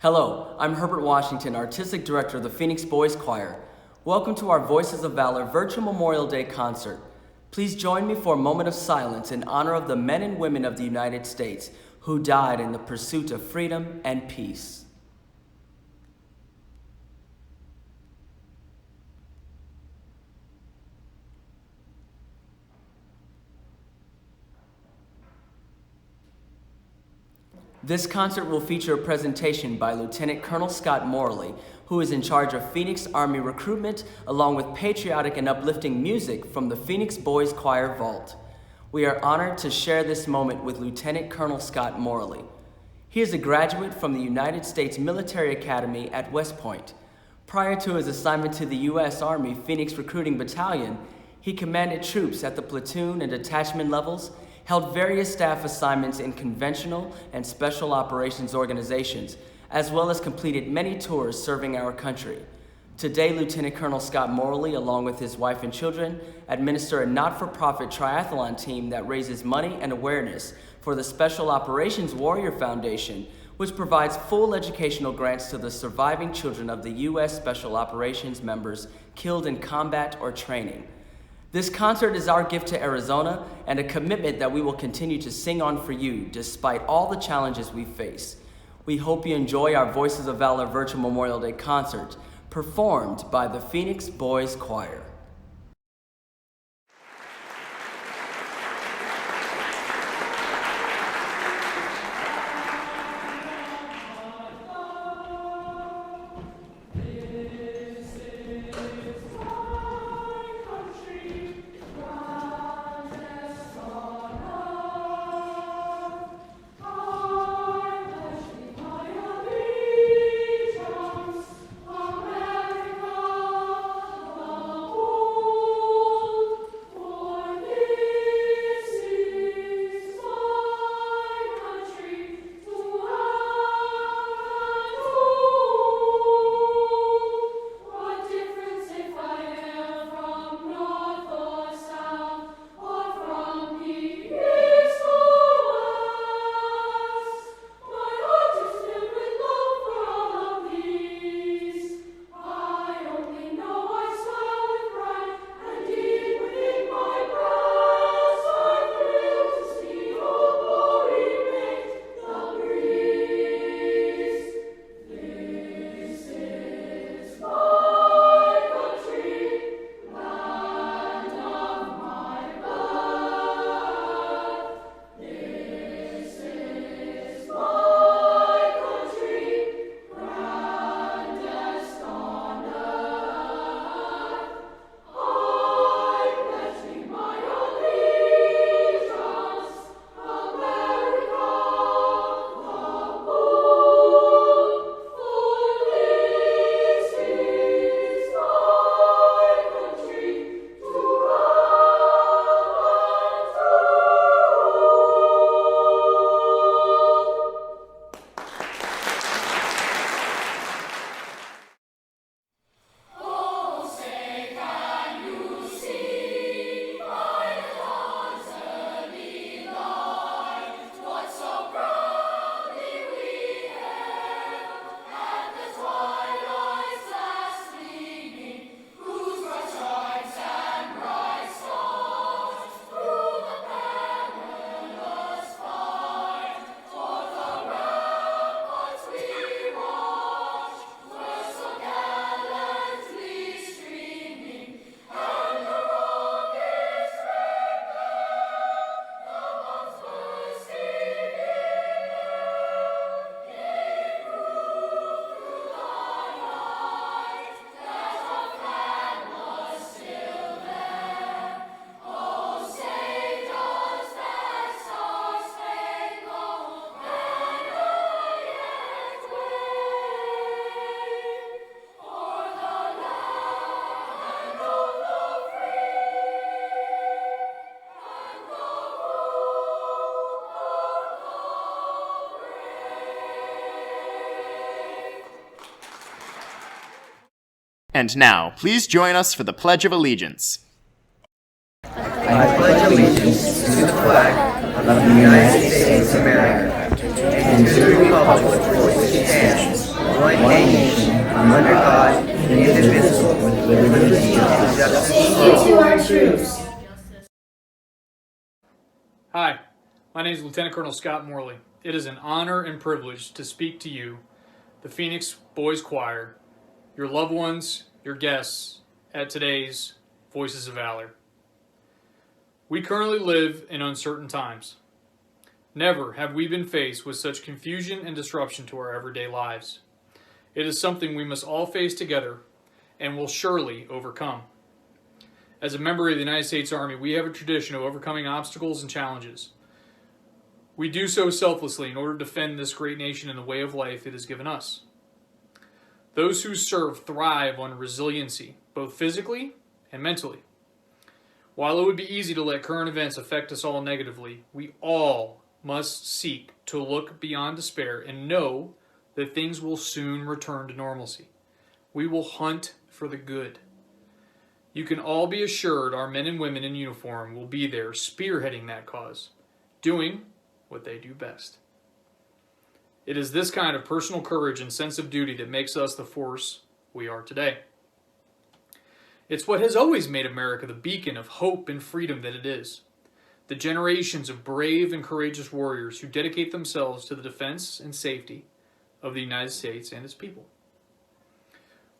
Hello, I'm Herbert Washington, Artistic Director of the Phoenix Boys Choir. Welcome to our Voices of Valor Virtual Memorial Day concert. Please join me for a moment of silence in honor of the men and women of the United States who died in the pursuit of freedom and peace. This concert will feature a presentation by Lieutenant Colonel Scott Morley, who is in charge of Phoenix Army recruitment, along with patriotic and uplifting music from the Phoenix Boys Choir Vault. We are honored to share this moment with Lieutenant Colonel Scott Morley. He is a graduate from the United States Military Academy at West Point. Prior to his assignment to the U.S. Army Phoenix Recruiting Battalion, he commanded troops at the platoon and detachment levels, held various staff assignments in conventional and special operations organizations, as well as completed many tours serving our country. Today, Lieutenant Colonel Scott Morley, along with his wife and children, administer a not-for-profit triathlon team that raises money and awareness for the Special Operations Warrior Foundation, which provides full educational grants to the surviving children of the U.S. Special Operations members killed in combat or training. This concert is our gift to Arizona and a commitment that we will continue to sing on for you despite all the challenges we face. We hope you enjoy our Voices of Valor Virtual Memorial Day concert, performed by the Phoenix Boys Choir. And now, please join us for the Pledge of Allegiance. I pledge allegiance to the flag of the United States of America and to the republic for which it stands, one nation, under God, indivisible, with liberty and justice for all. Troops. Hi, my name is Lieutenant Colonel Scott Morley. It is an honor and privilege to speak to you, the Phoenix Boys Choir, your loved ones, your guests, at today's Voices of Valor. We currently live in uncertain times. Never have we been faced with such confusion and disruption to our everyday lives. It is something we must all face together and will surely overcome. As a member of the United States Army, we have a tradition of overcoming obstacles and challenges. We do so selflessly in order to defend this great nation and the way of life it has given us. Those who serve thrive on resiliency, both physically and mentally. While it would be easy to let current events affect us all negatively, we all must seek to look beyond despair and know that things will soon return to normalcy. We will hunt for the good. You can all be assured our men and women in uniform will be there spearheading that cause, doing what they do best. It is this kind of personal courage and sense of duty that makes us the force we are today. It's what has always made America the beacon of hope and freedom that it is. The generations of brave and courageous warriors who dedicate themselves to the defense and safety of the United States and its people.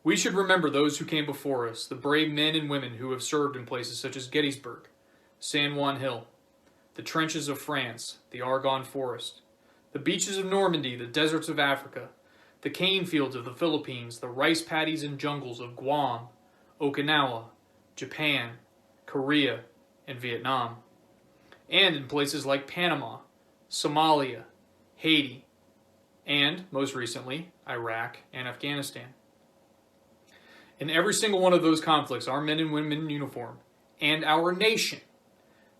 We should remember those who came before us, the brave men and women who have served in places such as Gettysburg, San Juan Hill, the trenches of France, the Argonne Forest, the beaches of Normandy, the deserts of Africa, the cane fields of the Philippines, the rice paddies and jungles of Guam, Okinawa, Japan, Korea, and Vietnam, and in places like Panama, Somalia, Haiti, and, most recently, Iraq and Afghanistan. In every single one of those conflicts, our men and women in uniform and our nation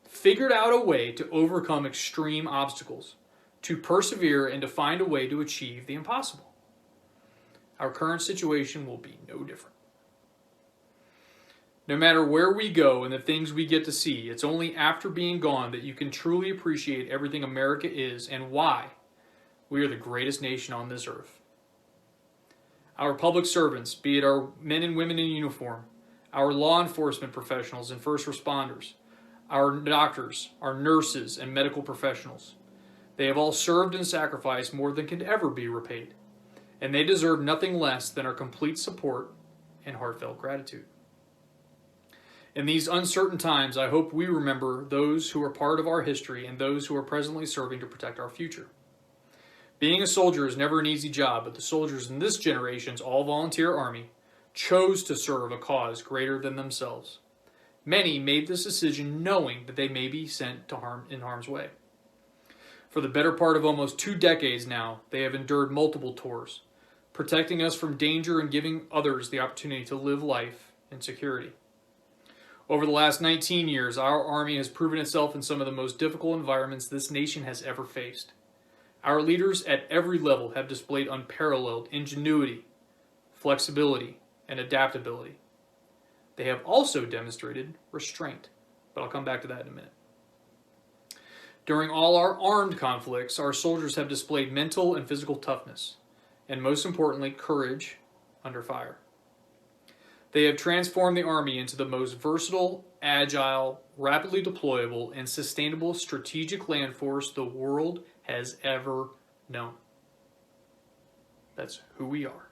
figured out a way to overcome extreme obstacles, to persevere and to find a way to achieve the impossible. Our current situation will be no different. No matter where we go and the things we get to see, it's only after being gone that you can truly appreciate everything America is and why we are the greatest nation on this earth. Our public servants, be it our men and women in uniform, our law enforcement professionals and first responders, our doctors, our nurses, and medical professionals, they have all served and sacrificed more than can ever be repaid, and they deserve nothing less than our complete support and heartfelt gratitude. In these uncertain times, I hope we remember those who are part of our history and those who are presently serving to protect our future. Being a soldier is never an easy job, but the soldiers in this generation's all-volunteer army chose to serve a cause greater than themselves. Many made this decision knowing that they may be sent to harm's way. For the better part of almost 2 decades now, they have endured multiple tours, protecting us from danger and giving others the opportunity to live life in security. Over the last 19 years, our Army has proven itself in some of the most difficult environments this nation has ever faced. Our leaders at every level have displayed unparalleled ingenuity, flexibility, and adaptability. They have also demonstrated restraint, but I'll come back to that in a minute. During all our armed conflicts, our soldiers have displayed mental and physical toughness, and most importantly, courage under fire. They have transformed the Army into the most versatile, agile, rapidly deployable, and sustainable strategic land force the world has ever known. That's who we are.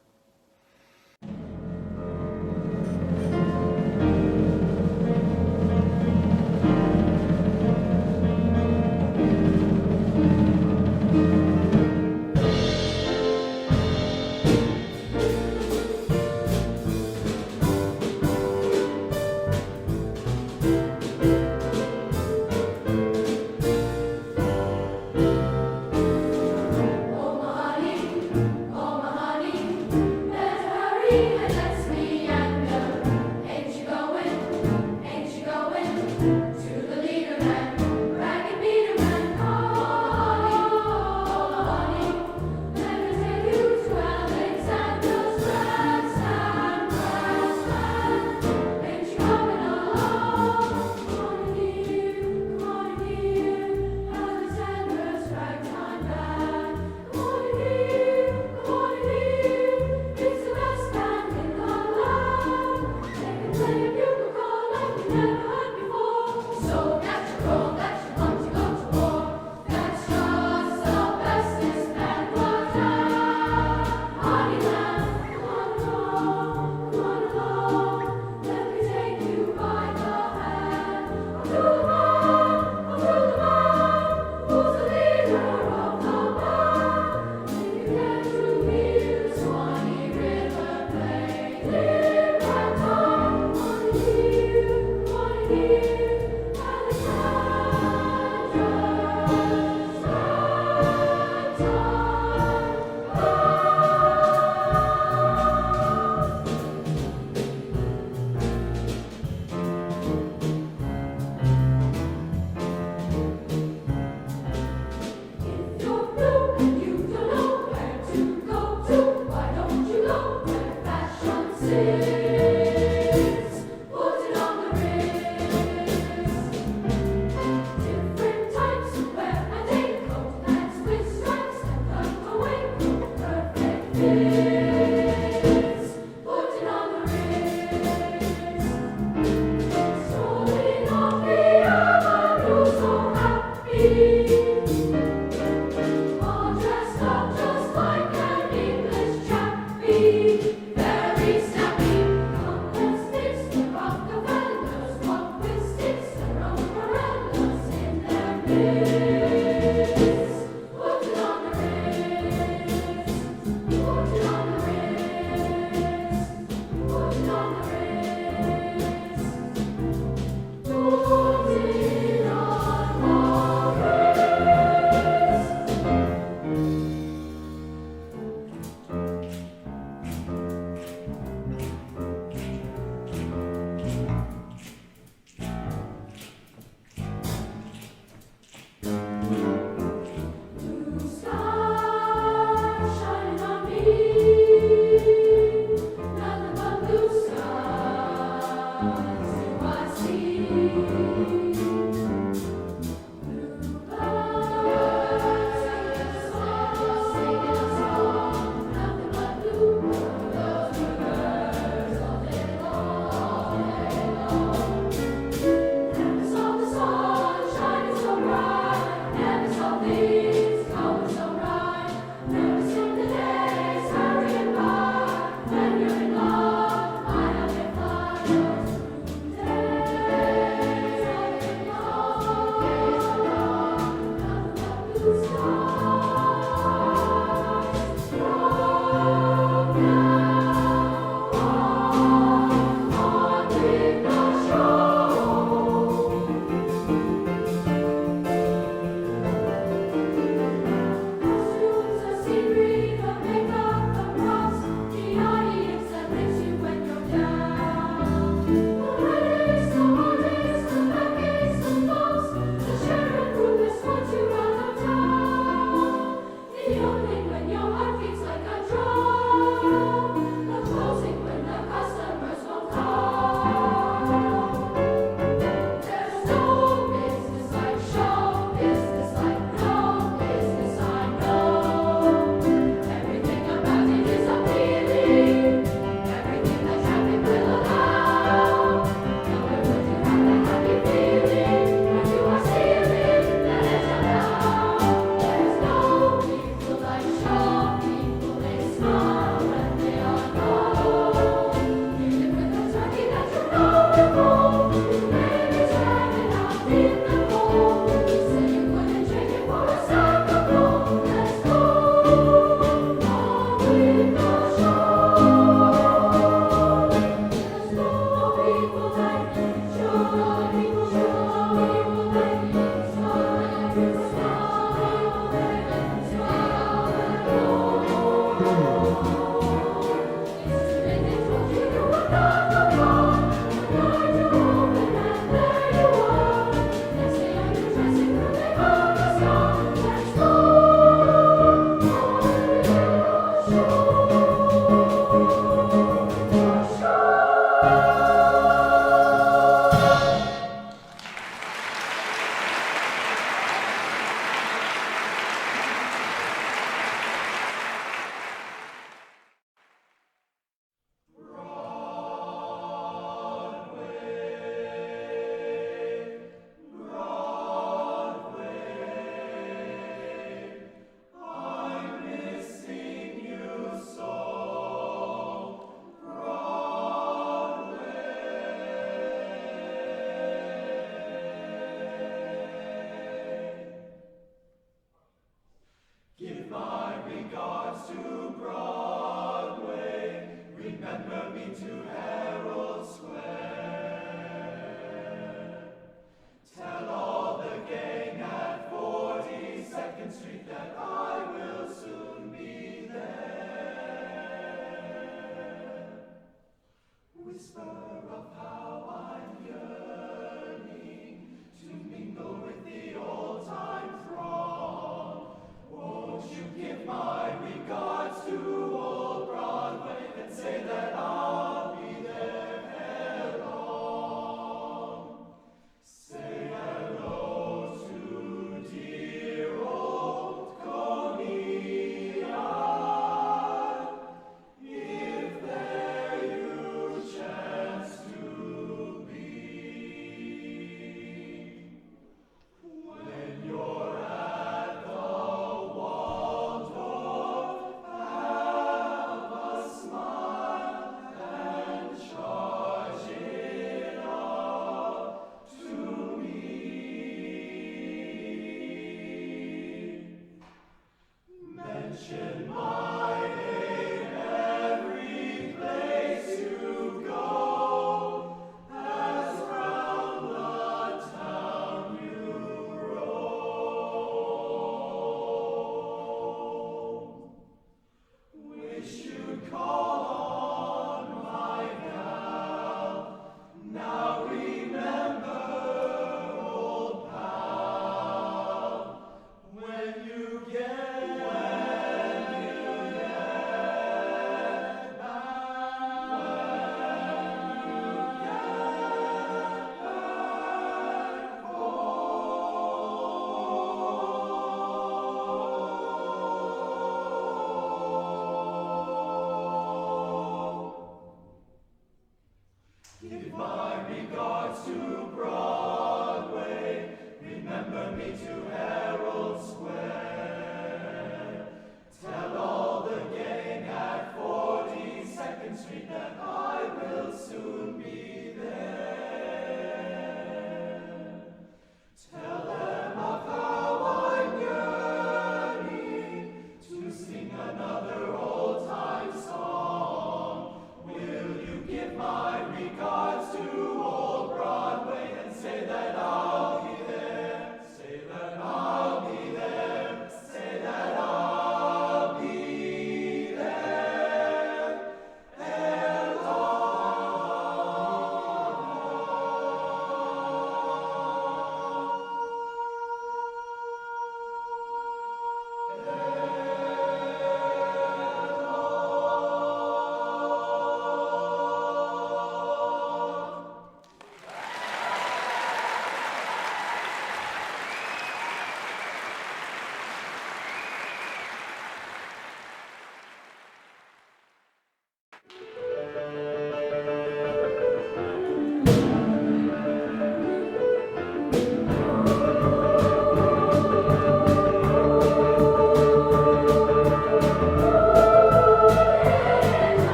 Give my regards to old Broadway and say that I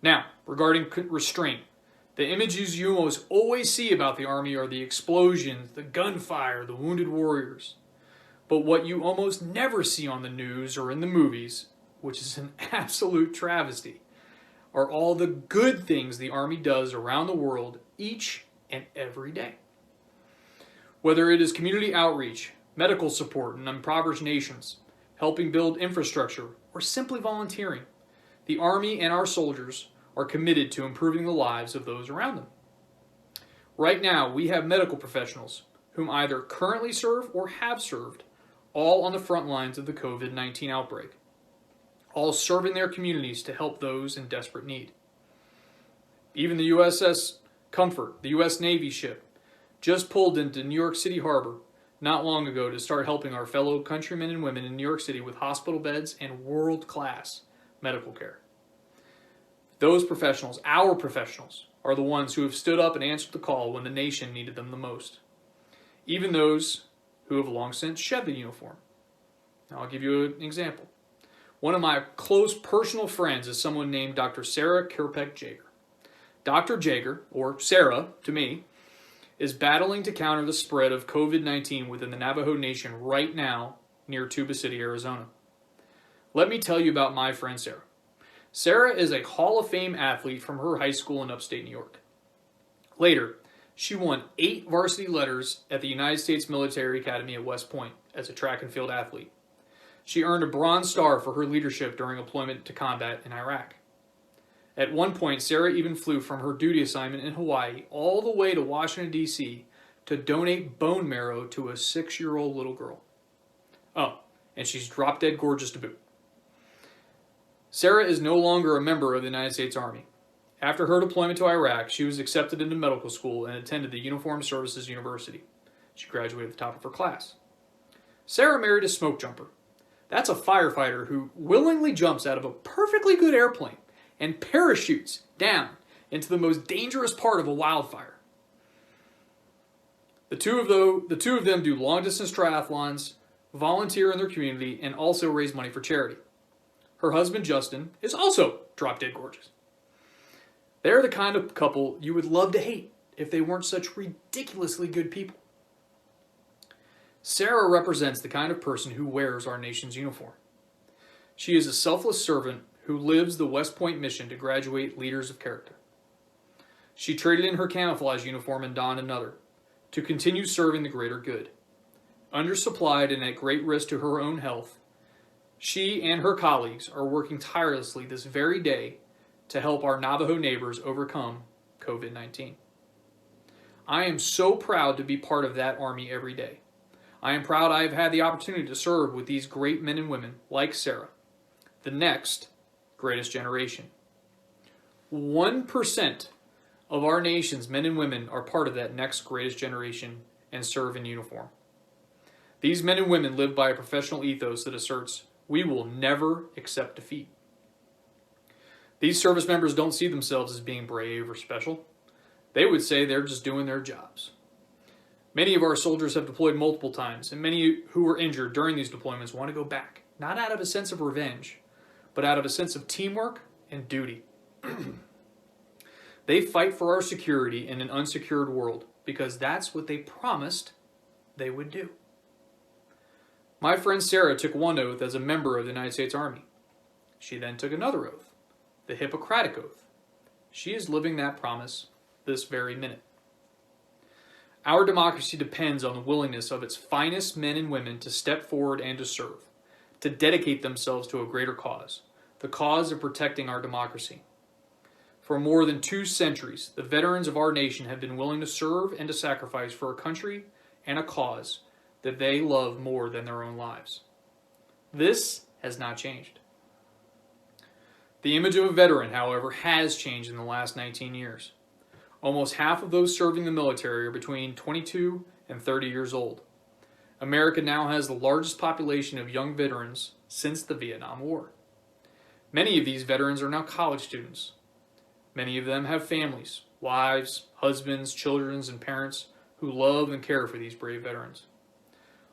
Now, regarding restraint, the images you almost always see about the Army are the explosions, the gunfire, the wounded warriors. But what you almost never see on the news or in the movies, which is an absolute travesty, are all the good things the Army does around the world each and every day. Whether it is community outreach, medical support in impoverished nations, helping build infrastructure, or simply volunteering, the Army and our soldiers are committed to improving the lives of those around them. Right now, we have medical professionals whom either currently serve or have served, all on the front lines of the COVID-19 outbreak, all serving their communities to help those in desperate need. Even the USS Comfort, the U.S. Navy ship, just pulled into New York City Harbor not long ago to start helping our fellow countrymen and women in New York City with hospital beds and world-class medical care. Those professionals, our professionals, are the ones who have stood up and answered the call when the nation needed them the most. Even those who have long since shed the uniform. Now, I'll give you an example. One of my close personal friends is someone named Dr. Sarah Kirpeck-Jager. Dr. Jager, or Sarah to me, is battling to counter the spread of COVID-19 within the Navajo Nation right now near Tuba City, Arizona. Let me tell you about my friend Sarah. Sarah is a Hall of Fame athlete from her high school in upstate New York. Later, she won 8 varsity letters at the United States Military Academy at West Point as a track and field athlete. She earned a Bronze Star for her leadership during deployment to combat in Iraq. At one point, Sarah even flew from her duty assignment in Hawaii all the way to Washington, D.C. to donate bone marrow to a 6-year-old little girl. Oh, and she's drop-dead gorgeous to boot. Sarah is no longer a member of the United States Army. After her deployment to Iraq, she was accepted into medical school and attended the Uniformed Services University. She graduated at the top of her class. Sarah married a smoke jumper. That's a firefighter who willingly jumps out of a perfectly good airplane and parachutes down into the most dangerous part of a wildfire. The two of them do long-distance triathlons, volunteer in their community, and also raise money for charity. Her husband, Justin, is also drop-dead gorgeous. They're the kind of couple you would love to hate if they weren't such ridiculously good people. Sarah represents the kind of person who wears our nation's uniform. She is a selfless servant who lives the West Point mission to graduate leaders of character. She traded in her camouflage uniform and donned another to continue serving the greater good. Undersupplied and at great risk to her own health, she and her colleagues are working tirelessly this very day to help our Navajo neighbors overcome COVID-19. I am so proud to be part of that Army every day. I am proud I have had the opportunity to serve with these great men and women like Sarah, the next greatest generation. 1% of our nation's men and women are part of that next greatest generation and serve in uniform. These men and women live by a professional ethos that asserts, we will never accept defeat. These service members don't see themselves as being brave or special. They would say they're just doing their jobs. Many of our soldiers have deployed multiple times, and many who were injured during these deployments want to go back, not out of a sense of revenge, but out of a sense of teamwork and duty. They fight for our security in an unsecured world because that's what they promised they would do. My friend Sarah took one oath as a member of the United States Army. She then took another oath, the Hippocratic Oath. She is living that promise this very minute. Our democracy depends on the willingness of its finest men and women to step forward and to serve, to dedicate themselves to a greater cause, the cause of protecting our democracy. For more than 2 centuries, the veterans of our nation have been willing to serve and to sacrifice for a country and a cause that they love more than their own lives. This has not changed. The image of a veteran, however, has changed in the last 19 years. Almost half of those serving the military are between 22 and 30 years old. America now has the largest population of young veterans since the Vietnam War. Many of these veterans are now college students. Many of them have families, wives, husbands, children, and parents who love and care for these brave veterans.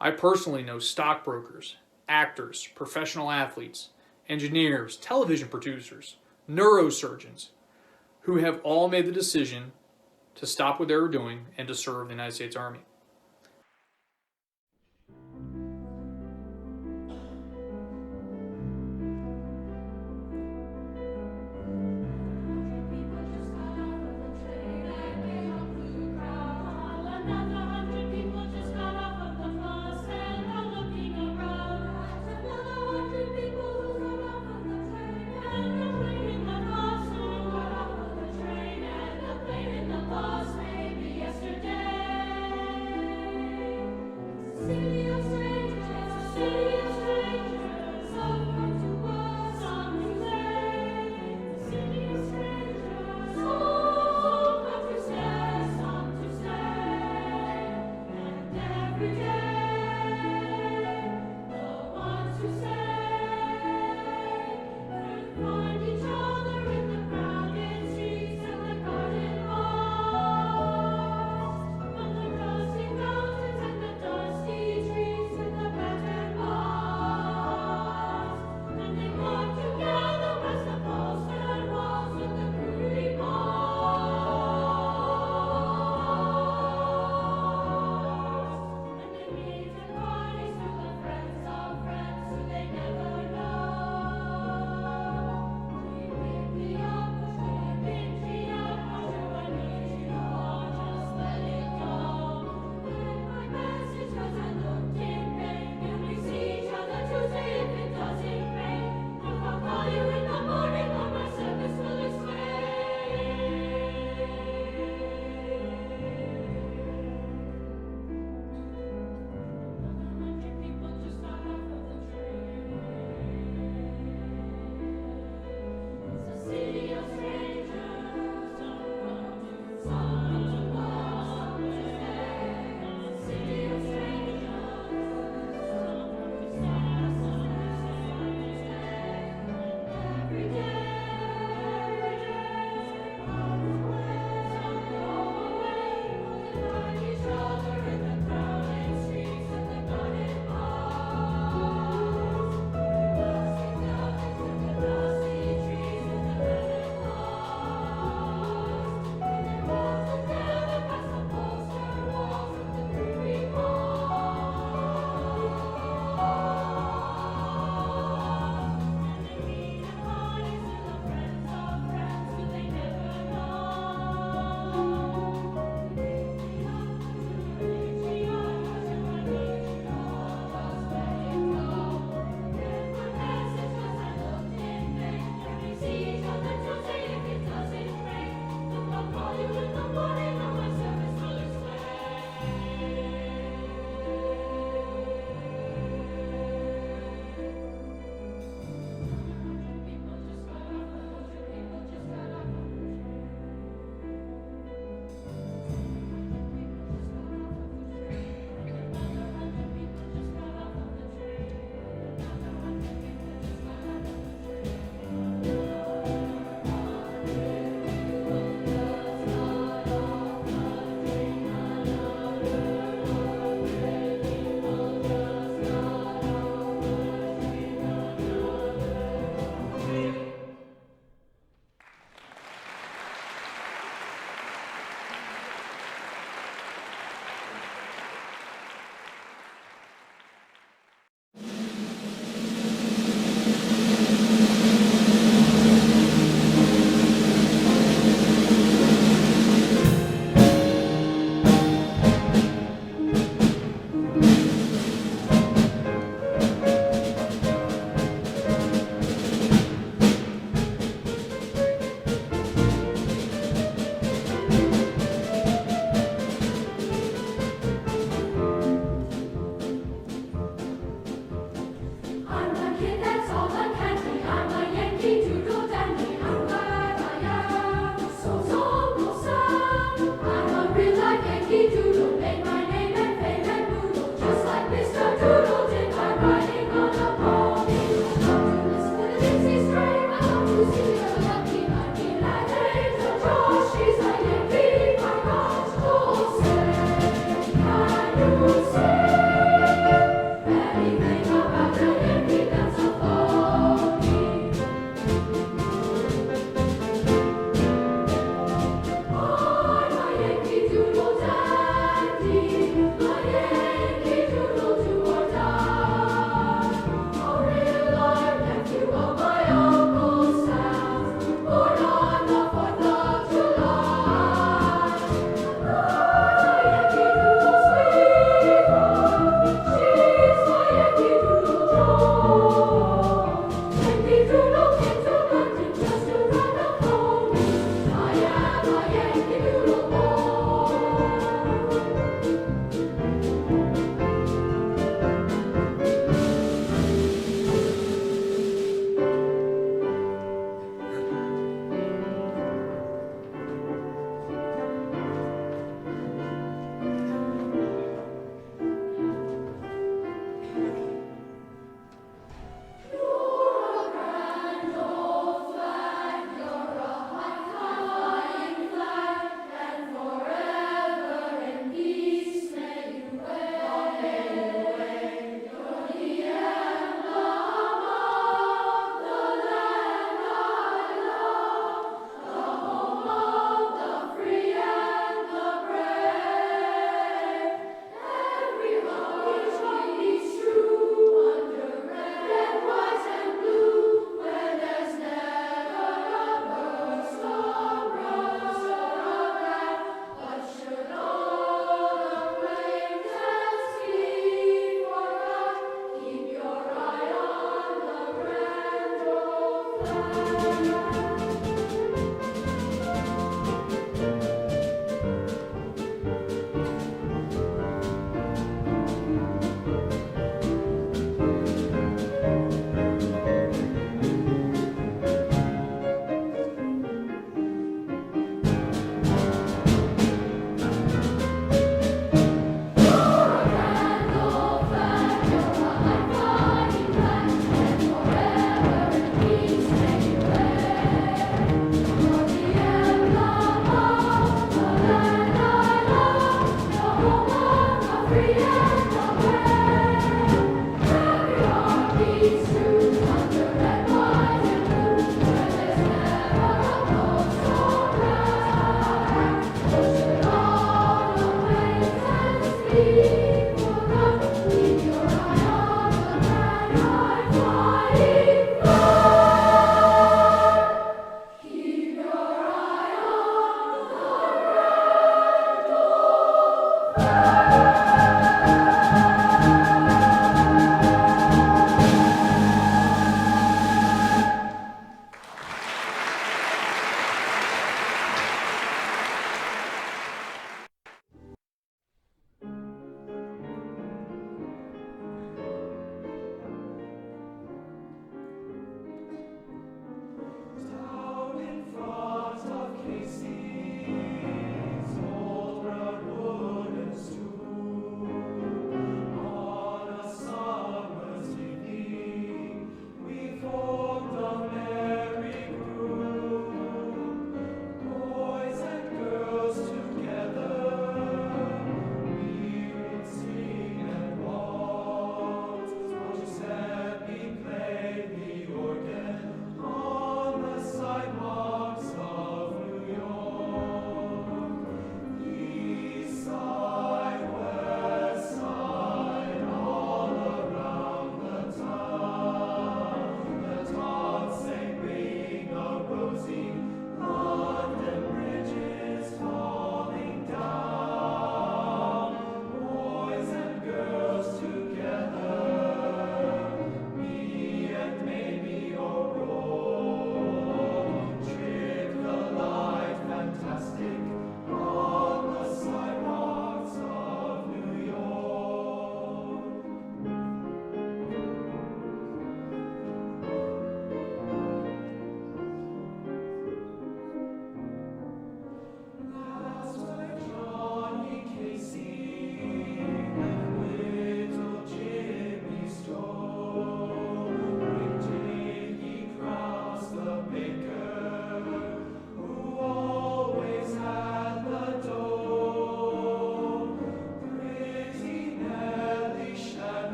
I personally know stockbrokers, actors, professional athletes, engineers, television producers, neurosurgeons, who have all made the decision to stop what they were doing and to serve the United States Army.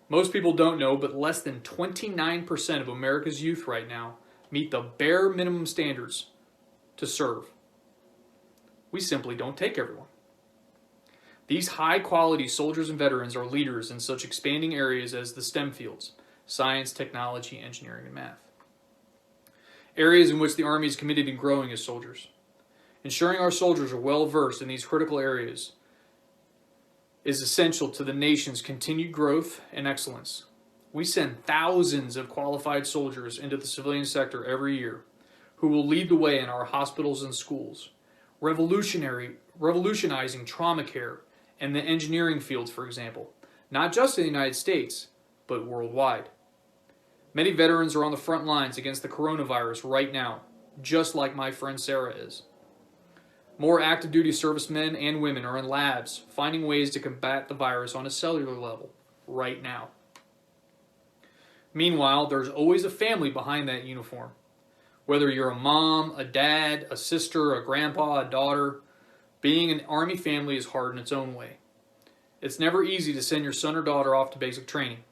Most people don't know, but less than 29% of America's youth right now meet the bare minimum standards to serve. We simply don't take everyone. These high-quality soldiers and veterans are leaders in such expanding areas as the STEM fields: science, technology, engineering, and math. Areas in which the Army is committed in growing as soldiers. Ensuring our soldiers are well-versed in these critical areas is essential to the nation's continued growth and excellence. We send thousands of qualified soldiers into the civilian sector every year who will lead the way in our hospitals and schools, revolutionizing trauma care and the engineering fields, for example, not just in the United States, but worldwide. Many veterans are on the front lines against the coronavirus right now, just like my friend Sarah is. More active duty servicemen and women are in labs finding ways to combat the virus on a cellular level right now. Meanwhile, there's always a family behind that uniform. Whether you're a mom, a dad, a sister, a grandpa, a daughter, being an Army family is hard in its own way. It's never easy to send your son or daughter off to basic training,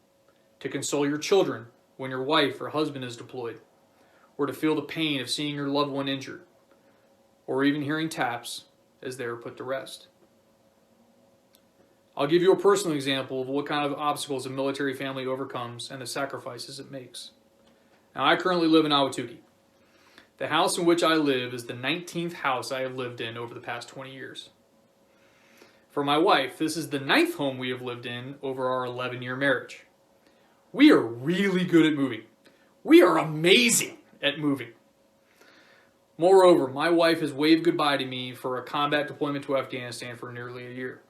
to console your children when your wife or husband is deployed, or to feel the pain of seeing your loved one injured, or even hearing taps as they are put to rest. I'll give you a personal example of what kind of obstacles a military family overcomes and the sacrifices it makes. Now, I currently live in Ahwatukee. The house in which I live is the 19th house I have lived in over the past 20 years. For my wife, this is the 9th home we have lived in over our 11-year marriage. We are really good at moving. We are amazing at moving. Moreover, my wife has waved goodbye to me for a combat deployment to Afghanistan for nearly a year.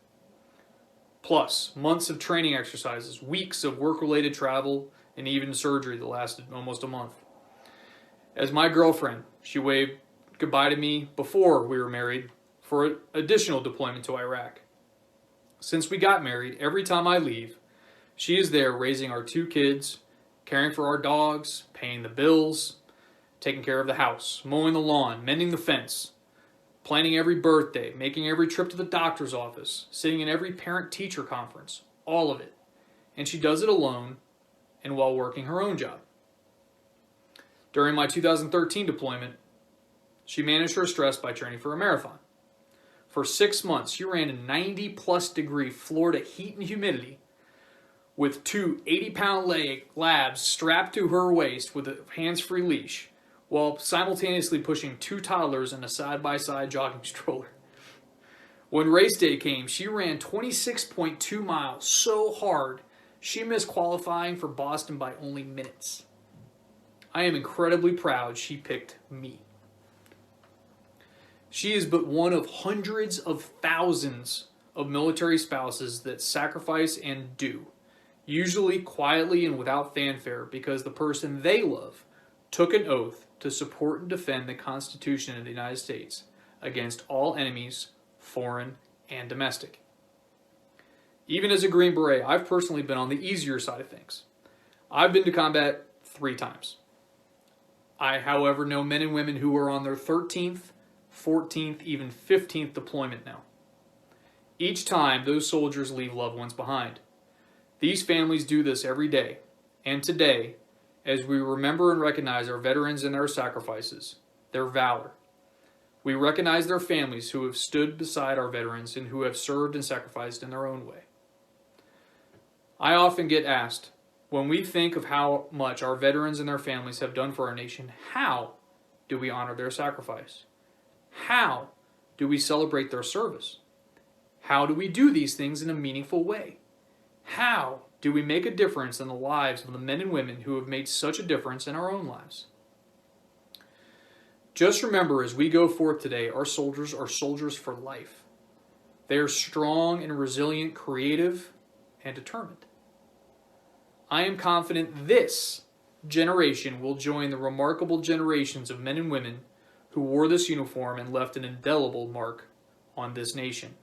Plus, months of training exercises, weeks of work-related travel, and even surgery that lasted almost a month. As my girlfriend, she waved goodbye to me before we were married for additional deployment to Iraq. Since we got married, every time I leave, she is there raising our 2 kids, caring for our dogs, paying the bills, taking care of the house, mowing the lawn, mending the fence, planning every birthday, making every trip to the doctor's office, sitting in every parent-teacher conference, all of it. And she does it alone and while working her own job. During my 2013 deployment, she managed her stress by training for a marathon. For 6 months, she ran in 90-plus degree Florida heat and humidity with 2 80-pound labs strapped to her waist with a hands-free leash, while simultaneously pushing 2 toddlers in a side-by-side jogging stroller. When race day came, she ran 26.2 miles so hard, she missed qualifying for Boston by only minutes. I am incredibly proud she picked me. She is but one of hundreds of thousands of military spouses that sacrifice and do, usually quietly and without fanfare, because the person they love took an oath to support and defend the Constitution of the United States against all enemies, foreign and domestic. Even as a Green Beret, I've personally been on the easier side of things. I've been to combat 3 times. I, however, know men and women who are on their 13th, 14th, even 15th deployment now. Each time, those soldiers leave loved ones behind. These families do this every day, and today, as we remember and recognize our veterans and their sacrifices, their valor, we recognize their families who have stood beside our veterans and who have served and sacrificed in their own way. I often get asked, when we think of how much our veterans and their families have done for our nation, how do we honor their sacrifice? How do we celebrate their service? How do we do these things in a meaningful way? How do we make a difference in the lives of the men and women who have made such a difference in our own lives? Just remember, as we go forth today, our soldiers are soldiers for life. They are strong and resilient, creative, and determined. I am confident this generation will join the remarkable generations of men and women who wore this uniform and left an indelible mark on this nation.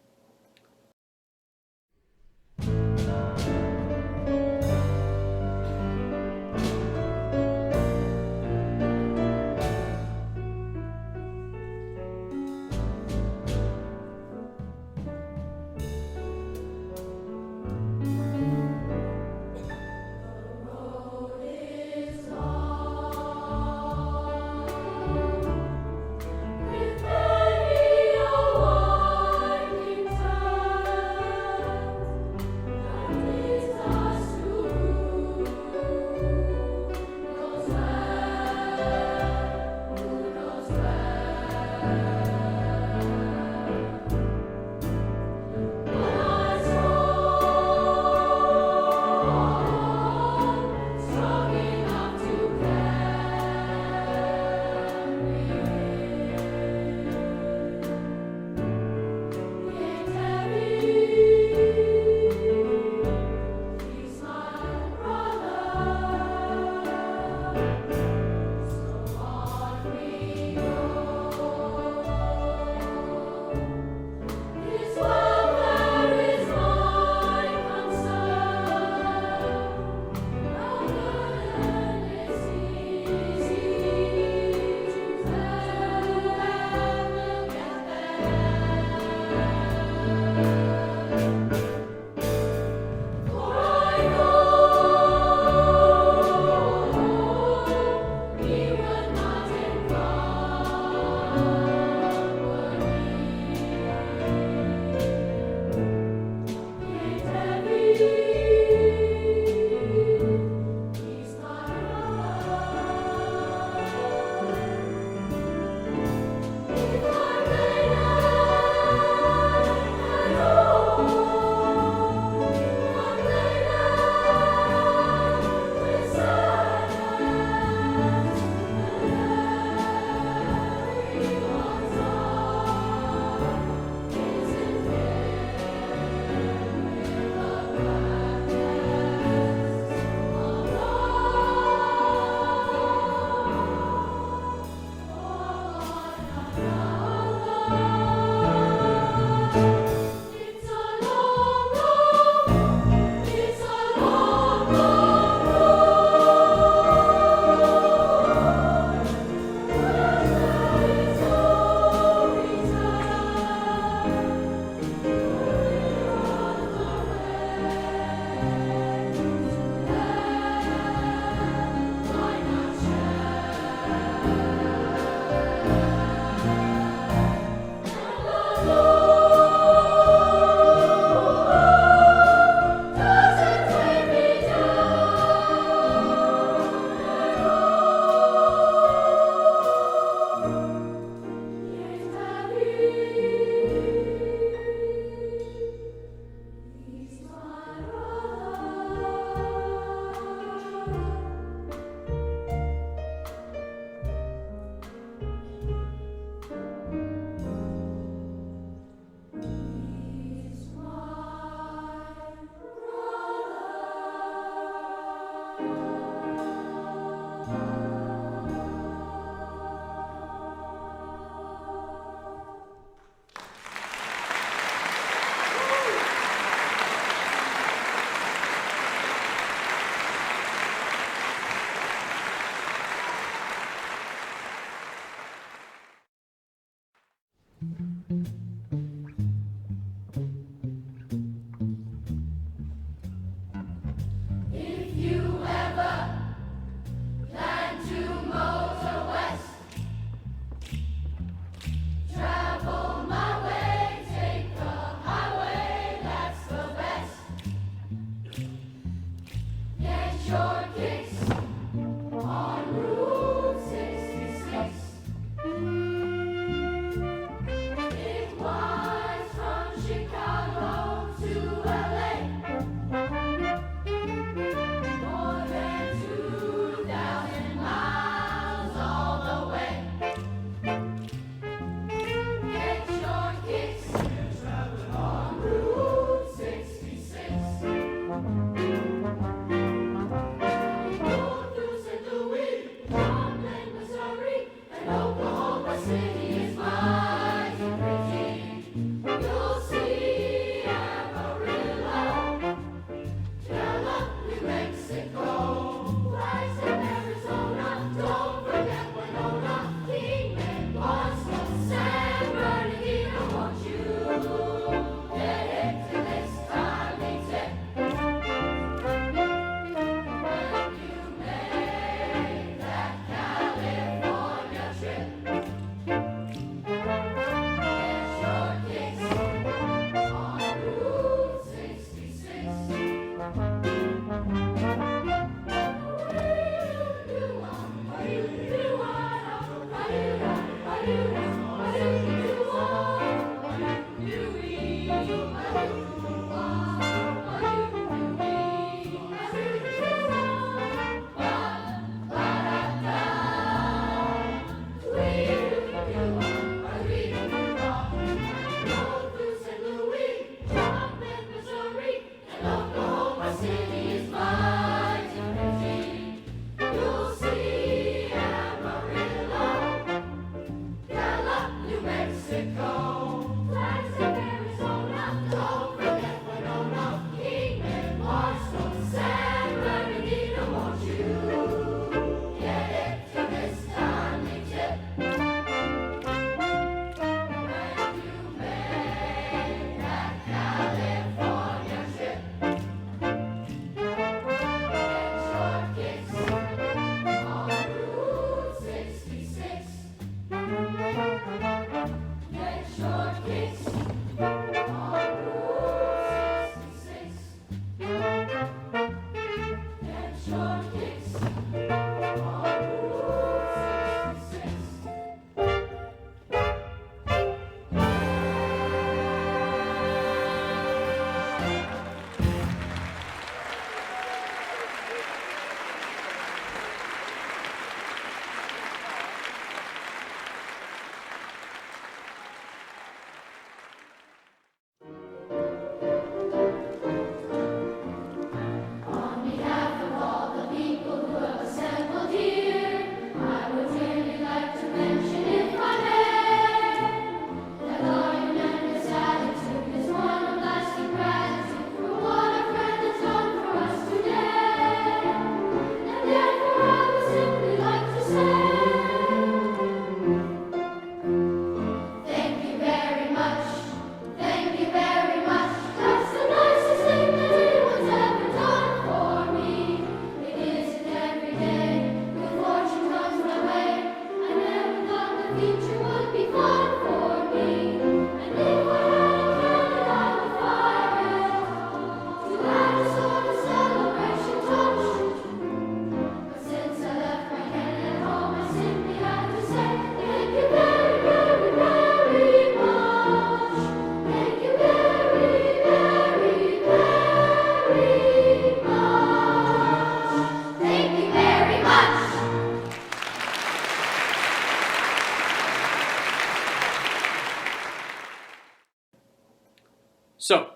So,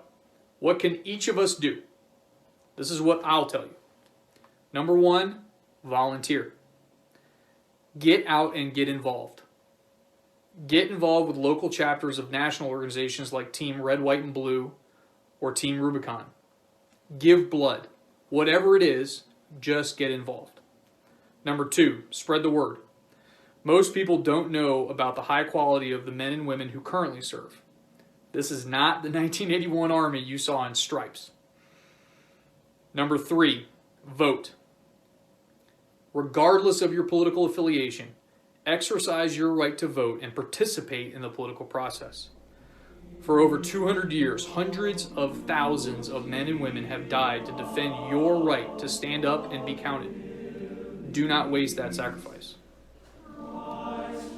what can each of us do? This is what I'll tell you. Number one, volunteer. Get out and get involved. Get involved with local chapters of national organizations like Team Red, White, and Blue or Team Rubicon. Give blood. Whatever it is, just get involved. Number two, spread the word. Most people don't know about the high quality of the men and women who currently serve. This is not the 1981 Army you saw in stripes. Number three, vote. Regardless of your political affiliation, exercise your right to vote and participate in the political process. For over 200 years, hundreds of thousands of men and women have died to defend your right to stand up and be counted. Do not waste that sacrifice.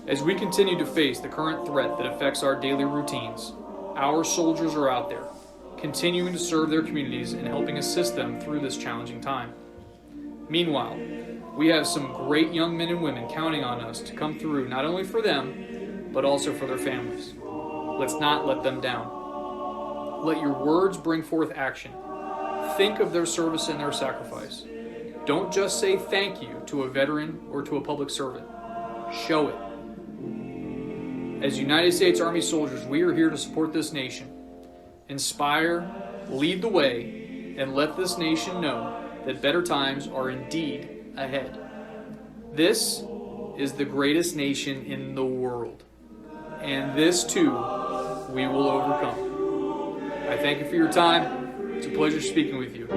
As we continue to face the current threat that affects our daily routines, our soldiers are out there, continuing to serve their communities and helping assist them through this challenging time. Meanwhile, we have some great young men and women counting on us to come through not only for them, but also for their families. Let's not let them down. Let your words bring forth action. Think of their service and their sacrifice. Don't just say thank you to a veteran or to a public servant. Show it. As United States Army soldiers, we are here to support this nation. Inspire, lead the way, and let this nation know that better times are indeed ahead. This is the greatest nation in the world. And this too, we will overcome. I thank you for your time. It's a pleasure speaking with you.